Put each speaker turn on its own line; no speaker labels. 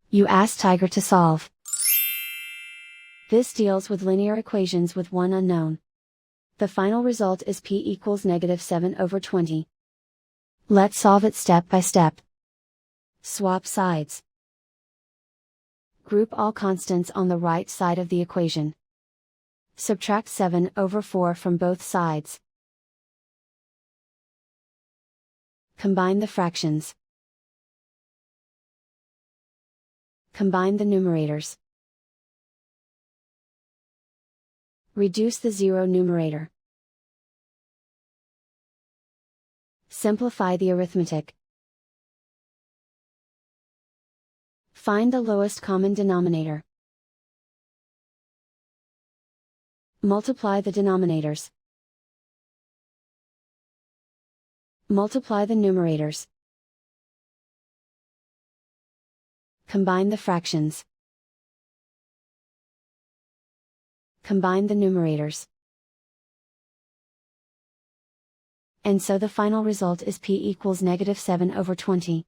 You ask Tiger to solve. This deals with linear equations with one unknown. The final result is p equals -7/20. Let's solve it step by step. Swap sides. Group all constants on the right side of the equation. Subtract 7/4 from both sides. Combine the fractions. Combine the numerators. Reduce the zero numerator. Simplify the arithmetic. Find the lowest common denominator. Multiply the denominators. Multiply the numerators. Combine the fractions. Combine the numerators. And so the final result is p equals -7/20.